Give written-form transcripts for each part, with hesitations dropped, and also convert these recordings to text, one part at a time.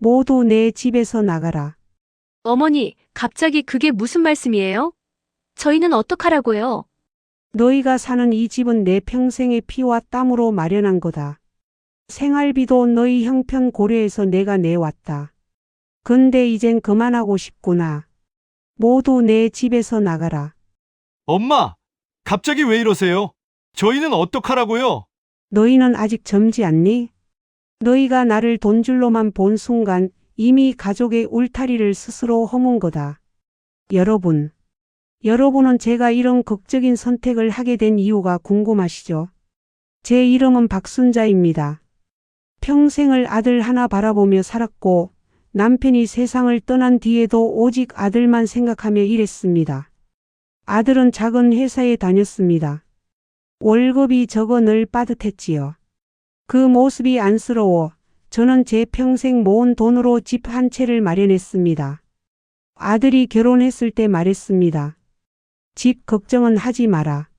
모두 내 집에서 나가라. 어머니, 갑자기 그게 무슨 말씀이에요? 저희는 어떡하라고요? 너희가 사는 이 집은 내 평생의 피와 땀으로 마련한 거다. 생활비도 너희 형편 고려해서 내가 내왔다. 근데 이젠 그만하고 싶구나. 모두 내 집에서 나가라. 엄마, 갑자기 왜 이러세요? 저희는 어떡하라고요? 너희는 아직 젊지 않니? 너희가 나를 돈줄로만 본 순간 이미 가족의 울타리를 스스로 허문 거다. 여러분은 제가 이런 극적인 선택을 하게 된 이유가 궁금하시죠? 제 이름은 박순자입니다. 평생을 아들 하나 바라보며 살았고 남편이 세상을 떠난 뒤에도 오직 아들만 생각하며 일했습니다. 아들은 작은 회사에 다녔습니다. 월급이 적어 늘 빠듯했지요. 그 모습이 안쓰러워 저는 제 평생 모은 돈으로 집 한 채를 마련했습니다. 아들이 결혼했을 때 말했습니다. 집 걱정은 하지 마라.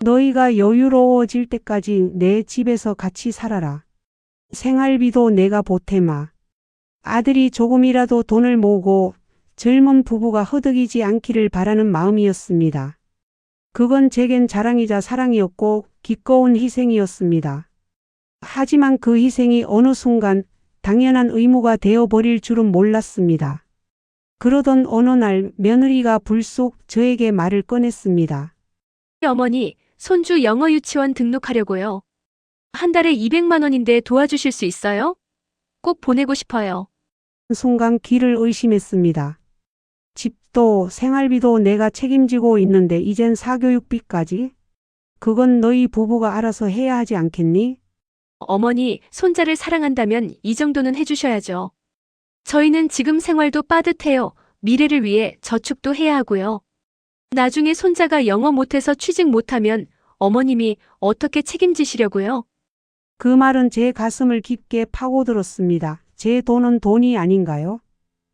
너희가 여유로워질 때까지 내 집에서 같이 살아라. 생활비도 내가 보태마. 아들이 조금이라도 돈을 모으고 젊은 부부가 허덕이지 않기를 바라는 마음이었습니다. 그건 제겐 자랑이자 사랑이었고 기꺼운 희생이었습니다. 하지만 그 희생이 어느 순간 당연한 의무가 되어버릴 줄은 몰랐습니다. 그러던 어느 날 며느리가 불쑥 저에게 말을 꺼냈습니다. 어머니, 손주 영어 유치원 등록하려고요. 한 달에 200만 원인데 도와주실 수 있어요? 꼭 보내고 싶어요. 순간 귀를 의심했습니다. 집도 생활비도 내가 책임지고 있는데 이젠 사교육비까지? 그건 너희 부부가 알아서 해야 하지 않겠니? 어머니, 손자를 사랑한다면 이 정도는 해주셔야죠. 저희는 지금 생활도 빠듯해요. 미래를 위해 저축도 해야 하고요. 나중에 손자가 영어 못해서 취직 못하면 어머님이 어떻게 책임지시려고요? 그 말은 제 가슴을 깊게 파고들었습니다. 제 돈은 돈이 아닌가요?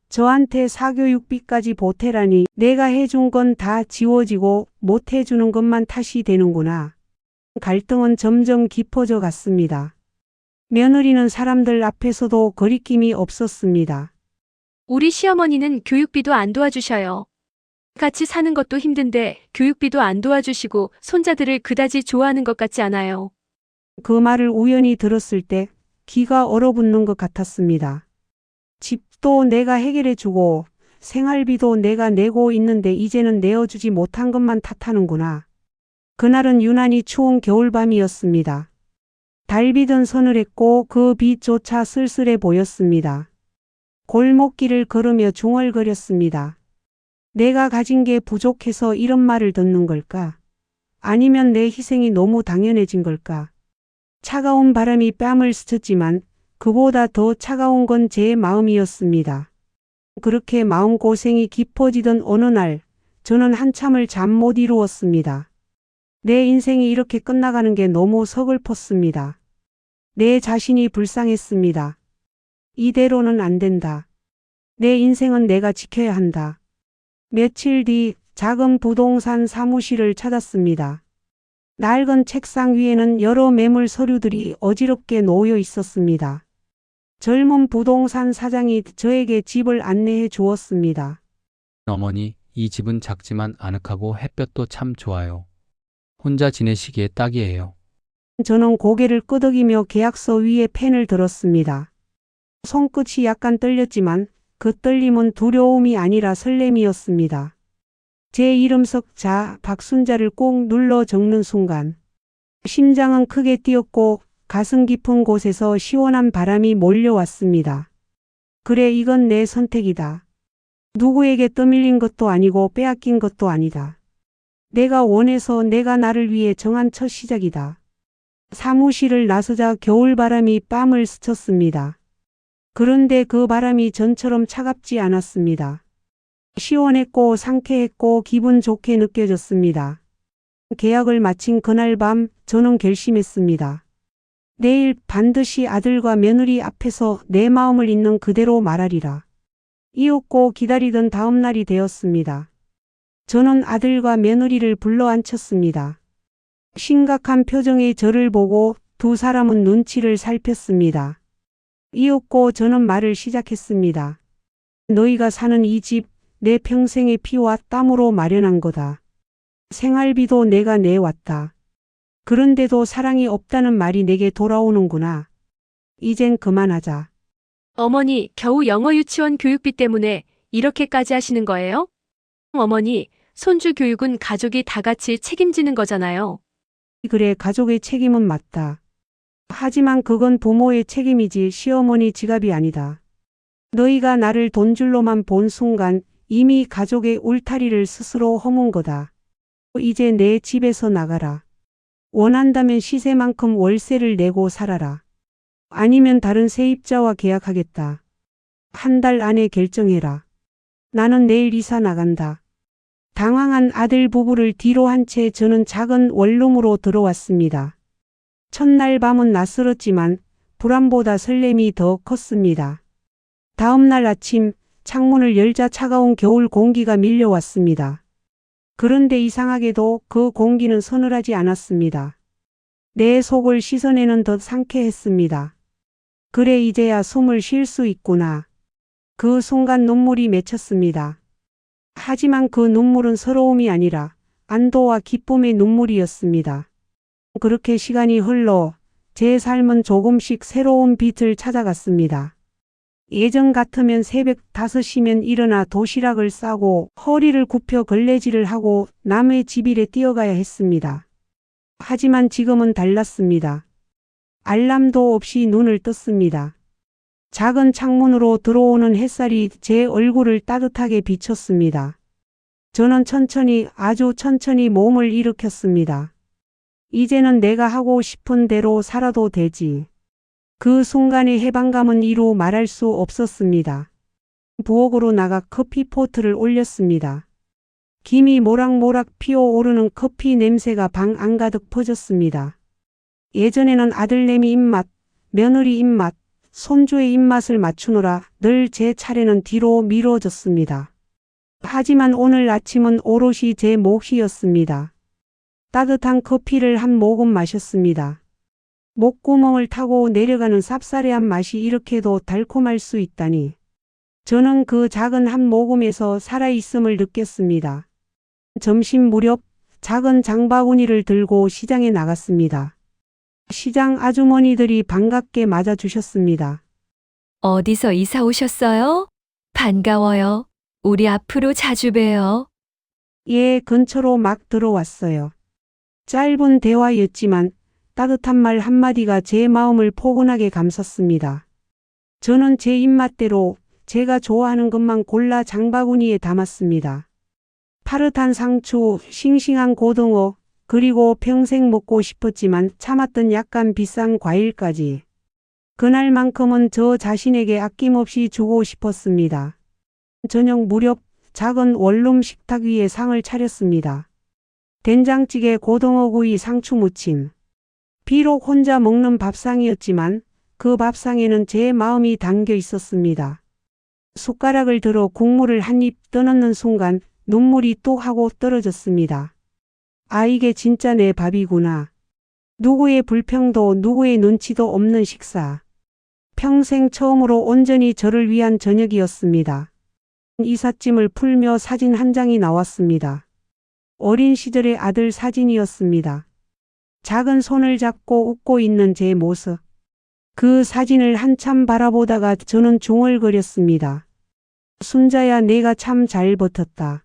저한테 사교육비까지 보태라니 내가 해준 건 다 지워지고 못 해주는 것만 탓이 되는구나. 갈등은 점점 깊어져 갔습니다. 며느리는 사람들 앞에서도 거리낌이 없었습니다. 우리 시어머니는 교육비도 안 도와주셔요. 같이 사는 것도 힘든데 교육비도 안 도와주시고 손자들을 그다지 좋아하는 것 같지 않아요. 그 말을 우연히 들었을 때 귀가 얼어붙는 것 같았습니다. 집도 내가 해결해주고 생활비도 내가 내고 있는데 이제는 내어주지 못한 것만 탓하는구나. 그날은 유난히 추운 겨울밤이었습니다. 달빛은 서늘했고 그 빛조차 쓸쓸해 보였습니다. 골목길을 걸으며 중얼거렸습니다. 내가 가진 게 부족해서 이런 말을 듣는 걸까? 아니면 내 희생이 너무 당연해진 걸까? 차가운 바람이 뺨을 스쳤지만 그보다 더 차가운 건 제 마음이었습니다. 그렇게 마음고생이 깊어지던 어느 날 저는 한참을 잠 못 이루었습니다. 내 인생이 이렇게 끝나가는 게 너무 서글펐습니다. 내 자신이 불쌍했습니다. 이대로는 안 된다. 내 인생은 내가 지켜야 한다. 며칠 뒤 작은 부동산 사무실을 찾았습니다. 낡은 책상 위에는 여러 매물 서류들이 어지럽게 놓여 있었습니다. 젊은 부동산 사장이 저에게 집을 안내해 주었습니다. 어머니, 이 집은 작지만 아늑하고 햇볕도 참 좋아요. 혼자 지내시기에 딱이에요. 저는 고개를 끄덕이며 계약서 위에 펜을 들었습니다. 손끝이 약간 떨렸지만 그 떨림은 두려움이 아니라 설렘이었습니다. 제 이름 석자 박순자를 꼭 눌러 적는 순간 심장은 크게 뛰었고 가슴 깊은 곳에서 시원한 바람이 몰려왔습니다. 그래, 이건 내 선택이다. 누구에게 떠밀린 것도 아니고 빼앗긴 것도 아니다. 내가 원해서 내가 나를 위해 정한 첫 시작이다. 사무실을 나서자 겨울바람이 뺨을 스쳤습니다. 그런데 그 바람이 전처럼 차갑지 않았습니다. 시원했고 상쾌했고 기분 좋게 느껴졌습니다. 계약을 마친 그날 밤 저는 결심했습니다. 내일 반드시 아들과 며느리 앞에서 내 마음을 있는 그대로 말하리라. 이윽고 기다리던 다음 날이 되었습니다. 저는 아들과 며느리를 불러 앉혔습니다. 심각한 표정의 저를 보고 두 사람은 눈치를 살폈습니다. 이윽고 저는 말을 시작했습니다. 너희가 사는 이 집, 내 평생의 피와 땀으로 마련한 거다. 생활비도 내가 내왔다. 그런데도 사랑이 없다는 말이 내게 돌아오는구나. 이젠 그만하자. 어머니, 겨우 영어 유치원 교육비 때문에 이렇게까지 하시는 거예요? 어머니, 손주 교육은 가족이 다 같이 책임지는 거잖아요. 그래, 가족의 책임은 맞다. 하지만 그건 부모의 책임이지 시어머니 지갑이 아니다. 너희가 나를 돈줄로만 본 순간 이미 가족의 울타리를 스스로 허문 거다. 이제 내 집에서 나가라. 원한다면 시세만큼 월세를 내고 살아라. 아니면 다른 세입자와 계약하겠다. 한 달 안에 결정해라. 나는 내일 이사 나간다. 당황한 아들 부부를 뒤로 한 채 저는 작은 원룸으로 들어왔습니다. 첫날 밤은 낯설었지만 불안보다 설렘이 더 컸습니다. 다음 날 아침 창문을 열자 차가운 겨울 공기가 밀려왔습니다. 그런데 이상하게도 그 공기는 서늘하지 않았습니다. 내 속을 씻어내는 듯 상쾌했습니다. 그래, 이제야 숨을 쉴 수 있구나. 그 순간 눈물이 맺혔습니다. 하지만 그 눈물은 서러움이 아니라 안도와 기쁨의 눈물이었습니다. 그렇게 시간이 흘러 제 삶은 조금씩 새로운 빛을 찾아갔습니다. 예전 같으면 새벽 5시면 일어나 도시락을 싸고 허리를 굽혀 걸레질을 하고 남의 집 일에 뛰어가야 했습니다. 하지만 지금은 달랐습니다. 알람도 없이 눈을 떴습니다. 작은 창문으로 들어오는 햇살이 제 얼굴을 따뜻하게 비췄습니다. 저는 천천히, 아주 천천히 몸을 일으켰습니다. 이제는 내가 하고 싶은 대로 살아도 되지. 그 순간의 해방감은 이루 말할 수 없었습니다. 부엌으로 나가 커피포트를 올렸습니다. 김이 모락모락 피어오르는 커피 냄새가 방 안가득 퍼졌습니다. 예전에는 아들내미 입맛, 며느리 입맛, 손주의 입맛을 맞추느라 늘 제 차례는 뒤로 미뤄졌습니다. 하지만 오늘 아침은 오롯이 제 몫이었습니다. 따뜻한 커피를 한 모금 마셨습니다. 목구멍을 타고 내려가는 쌉싸래한 맛이 이렇게도 달콤할 수 있다니. 저는 그 작은 한 모금에서 살아있음을 느꼈습니다. 점심 무렵 작은 장바구니를 들고 시장에 나갔습니다. 시장 아주머니들이 반갑게 맞아주셨습니다. 어디서 이사 오셨어요? 반가워요. 우리 앞으로 자주 봬요. 예, 근처로 막 들어왔어요. 짧은 대화였지만 따뜻한 말 한마디가 제 마음을 포근하게 감쌌습니다. 저는 제 입맛대로 제가 좋아하는 것만 골라 장바구니에 담았습니다. 파릇한 상추, 싱싱한 고등어, 그리고 평생 먹고 싶었지만 참았던 약간 비싼 과일까지. 그날만큼은 저 자신에게 아낌없이 주고 싶었습니다. 저녁 무렵 작은 원룸 식탁 위에 상을 차렸습니다. 된장찌개, 고등어구이, 상추무침. 비록 혼자 먹는 밥상이었지만 그 밥상에는 제 마음이 담겨 있었습니다. 숟가락을 들어 국물을 한 입 떠넣는 순간 눈물이 뚝 하고 떨어졌습니다. 아, 이게 진짜 내 밥이구나. 누구의 불평도 누구의 눈치도 없는 식사. 평생 처음으로 온전히 저를 위한 저녁이었습니다. 이삿짐을 풀며 사진 한 장이 나왔습니다. 어린 시절의 아들 사진이었습니다. 작은 손을 잡고 웃고 있는 제 모습. 그 사진을 한참 바라보다가 저는 중얼거렸습니다. 순자야, 내가 참 잘 버텼다.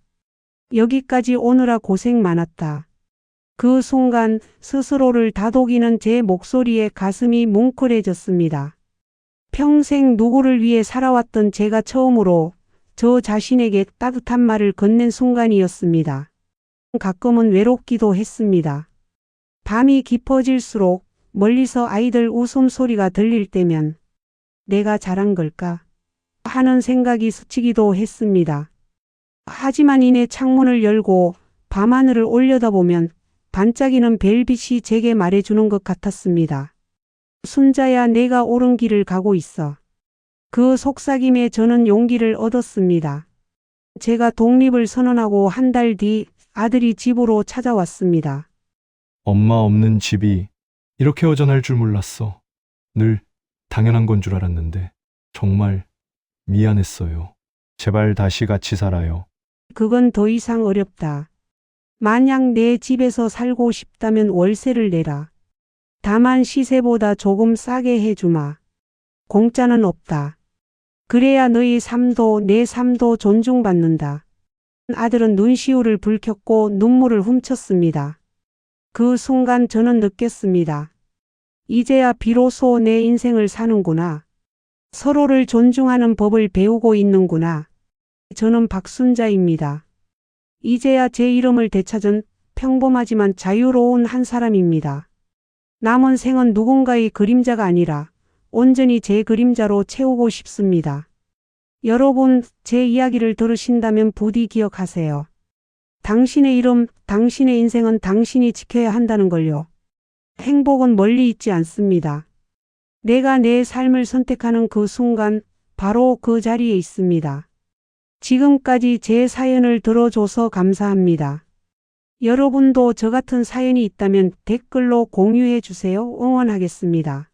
여기까지 오느라 고생 많았다. 그 순간 스스로를 다독이는 제 목소리에 가슴이 뭉클해졌습니다. 평생 누구를 위해 살아왔던 제가 처음으로 저 자신에게 따뜻한 말을 건넨 순간이었습니다. 가끔은 외롭기도 했습니다. 밤이 깊어질수록 멀리서 아이들 웃음소리가 들릴 때면 내가 잘한 걸까 하는 생각이 스치기도 했습니다. 하지만 이내 창문을 열고 밤하늘을 올려다보면 반짝이는 별빛이 제게 말해주는 것 같았습니다. 순자야, 내가 옳은 길을 가고 있어. 그 속삭임에 저는 용기를 얻었습니다. 제가 독립을 선언하고 한 달 뒤 아들이 집으로 찾아왔습니다. 엄마 없는 집이 이렇게 허전할 줄 몰랐어. 늘 당연한 건 줄 알았는데 정말 미안했어요. 제발 다시 같이 살아요. 그건 더 이상 어렵다. 만약 내 집에서 살고 싶다면 월세를 내라. 다만 시세보다 조금 싸게 해주마. 공짜는 없다. 그래야 너희 삶도 내 삶도 존중받는다. 아들은 눈시울을 붉혔고 눈물을 훔쳤습니다. 그 순간 저는 느꼈습니다. 이제야 비로소 내 인생을 사는구나. 서로를 존중하는 법을 배우고 있는구나. 저는 박순자입니다. 이제야 제 이름을 되찾은 평범하지만 자유로운 한 사람입니다. 남은 생은 누군가의 그림자가 아니라 온전히 제 그림자로 채우고 싶습니다. 여러분, 제 이야기를 들으신다면 부디 기억하세요. 당신의 이름, 당신의 인생은 당신이 지켜야 한다는 걸요. 행복은 멀리 있지 않습니다. 내가 내 삶을 선택하는 그 순간 바로 그 자리에 있습니다. 지금까지 제 사연을 들어줘서 감사합니다. 여러분도 저 같은 사연이 있다면 댓글로 공유해 주세요. 응원하겠습니다.